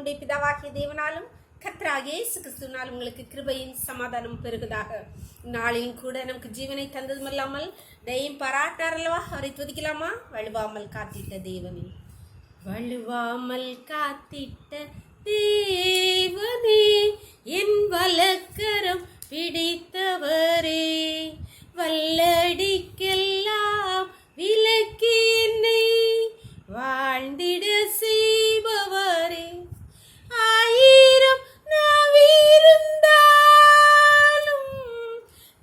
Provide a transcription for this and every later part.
நம்முடைய பிதாவாகிய தேவனாலும் கர்த்தராகிய இயேசு கிறிஸ்துவினால் உங்களுக்கு கிருபையின் சமாதானம் பெருகுதாக. நாளிலும் கூட நமக்கு ஜீவனை தந்ததுமல்லாமல் தயையும் பாராட்டார் அல்லவா, அவரை துதிக்கலாமா? வழுவாமல் காத்திட்ட தேவனே, வழுவாமல் காத்திட்ட தேவனே, என் வலக்கரம் பிடித்தவரே, வல்லடிக்கெல்லாம் விலக்கி என்னை வாழ்ந்திட செய்பவரே, ஆயிரம் நாவிருந்தாலும்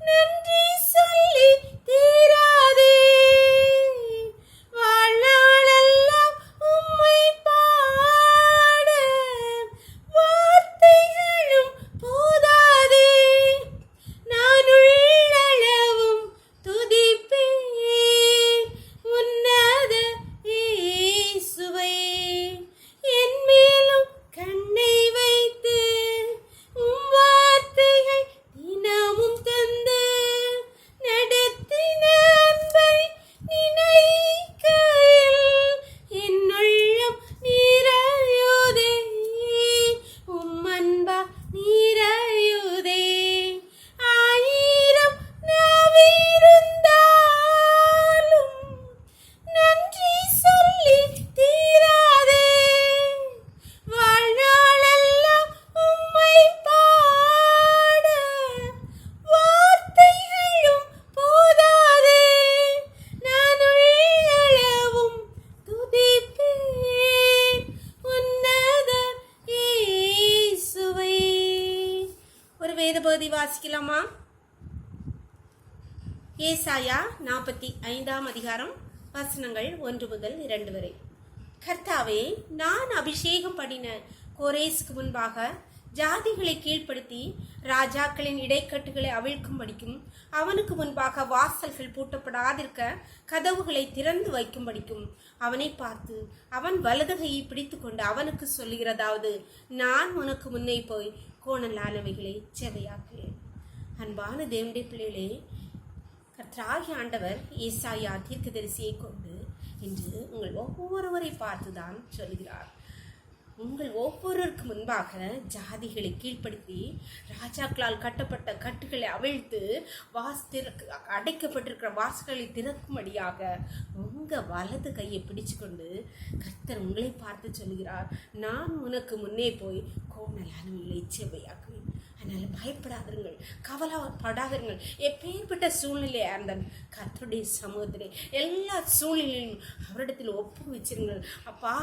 நன்றி சொல்லி தீராதே, வாழ்நாளெல்லாம் உம்மை பாட வார்த்தைகளும் போதாதே, நான் உள்ளளவும் துதிப்பேன் உன்னத இயேசுவை, என் மேலும் கண்ணை வைத்து உம் வார்த்தைகள் தினமும் தந்து நடத்தின அன்பை நினைக்கையில் என் உள்ளம் நிறையுதே, உம் அன்பா நிறையுதே, ஆயிரம் நாவிருந்தாலும் நன்றி சொல்லி தீராதே, வாழ்நாளெல்லாம் உம்மை பாட வார்த்தைகளும் போதாதே, நான் உள்ளளவும் துதிப்பேன் உன்னத இயேசுவை. ஒரு வேத பகுதி வாசிக்கலாமா? ஏசாயா 45 அதிகாரம் வசனங்கள் 1 முதல் 2 வரை. கர்த்தாவே, நான் அபிஷேகம் பண்ணின கோரேசுக்கு முன்பாக ஜாதிகளை கீழ்ப்படுத்தி ராஜாக்களின் இடைக்கட்டுகளை அவிழ்க்கும்படிக்கும், அவனுக்கு முன்பாக வாசல்கள் பூட்டப்படாதிருக்க கதவுகளை திறந்து வைக்கும்படிக்கும் அவனை பார்த்து அவன் வலதுகையை பிடித்து கொண்டு அவனுக்கு சொல்லுகிறதாவது, நான் உனக்கு முன்னே போய் கோணலானவைகளை செவையாக்குவேன். அன்பான தேவனுடைய பிள்ளைகளே, கர்த்தராகிய ஆண்டவர் ஏசாயா தீர்க்கதரிசியை கொண்டு இன்று உங்கள் ஒவ்வொருவரை பார்த்துதான் சொல்கிறார். உங்கள் ஒவ்வொருவருக்கு முன்பாக ஜாதிகளை கீழ்ப்படுத்தி ராஜாக்களால் கட்டப்பட்ட கட்டுகளை அவிழ்த்து அடைக்கப்பட்டிருக்கிற வாசல்களை திறக்கும்படியாக உங்கள் வலது கையை பிடிச்சு கொண்டு கர்த்தர் உங்களை பார்த்து சொல்கிறார், நான் உனக்கு முன்னே போய் கோணலானவைகளை செவ்வையாக்குவேன். அதனால் பயப்படாதீர்கள், கவலைப்படாதீர்கள். எப்பேற்பட்ட சூழ்நிலையாக இருந்தால் கர்த்தருடைய சமூகத்திலே எல்லா சூழ்நிலையும் அவரிடத்தில் ஒப்பு வச்சிருங்கள். அப்பா,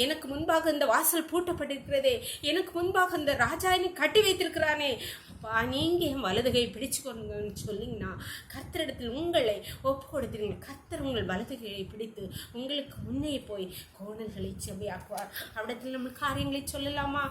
எனக்கு முன்பாக இந்த வாசல் பூட்டப்பட்டிருக்கிறதே, எனக்கு முன்பாக இந்த ராஜாயினை கட்டி வைத்திருக்கிறானே, அப்பா நீங்கள் என் வலதுகையை பிடிச்சு கொண்டுங்கன்னு சொல்லிங்கன்னா கர்த்தரிடத்தில் உங்களை ஒப்பு கொடுத்துருங்க. கர்த்தர் உங்கள் வலதுகையை பிடித்து உங்களுக்கு முன்னே போய் கோணல்களை செவ்வையாக்குவார். அவரிடத்தில் நம்ம காரியங்களை சொல்லலாமா?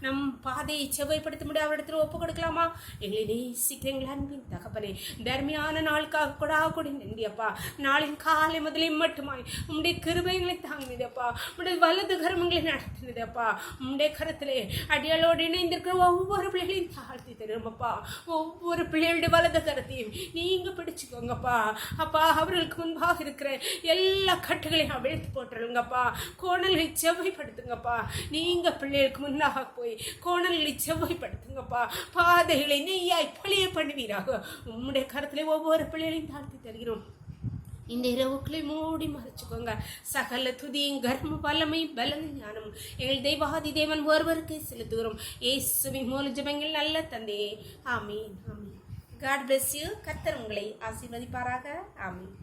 நம் பாதையை செவ்வைப்படுத்த முடியாது அவரிடத்தில் ஒப்பு கொடுக்கலாமா? எங்களை நேசிக்கிறீங்களா அன்பின் தகப்பனே, தர்மியான நாளுக்காக கூட நன்றியப்பா. நாளின் காலை முதலே மட்டுமாய் உம்முடைய கிருபைகளை தாங்கினதப்பா, உம்முடைய வலது கரமங்களை நடத்தினதப்பா. உம்முடைய கரத்திலே அடியாளோடு இணைந்திருக்கிற ஒவ்வொரு பிள்ளைகளையும் தாழ்த்தி தரும்பப்பா. ஒவ்வொரு பிள்ளைகளுடைய வலது கரத்தையும் நீங்க பிடிச்சுக்கோங்கப்பா. அப்பா, அவர்களுக்கு முன்பாக இருக்கிற எல்லா கட்டுகளையும் அவிழ்த்து போட்டுருங்கப்பா. கோணல்களை செவ்வைப்படுத்துங்கப்பா. நீங்க பிள்ளைகளுக்கு முன்னாக போய் கோணல்களை செவ்வைப்படுத்துங்கப்பா. பாதைகளை நெய்யாய் பொழிய பண்ணுவீராக. உம்முடைய கரத்திலே ஒவ்வொரு பிள்ளைகளையும் தாழ்த்தி தருகிறோம். இந்த இரவுக்களை மூடி மறைச்சுக்கோங்க. சகல துதியும் கர்ம வல்லமை பலன ஞானம் எங்கள் தெய்வாதி தேவன் ஒருவருக்கே செலுத்துகிறோம். இயேசுவின் மூலம் ஜெபங்கள் நல்ல தந்தையே, ஆமீன் ஆமீன். God bless you. கர்த்தர் உங்களை ஆசீர்வதிப்பாராக. ஆமீன்.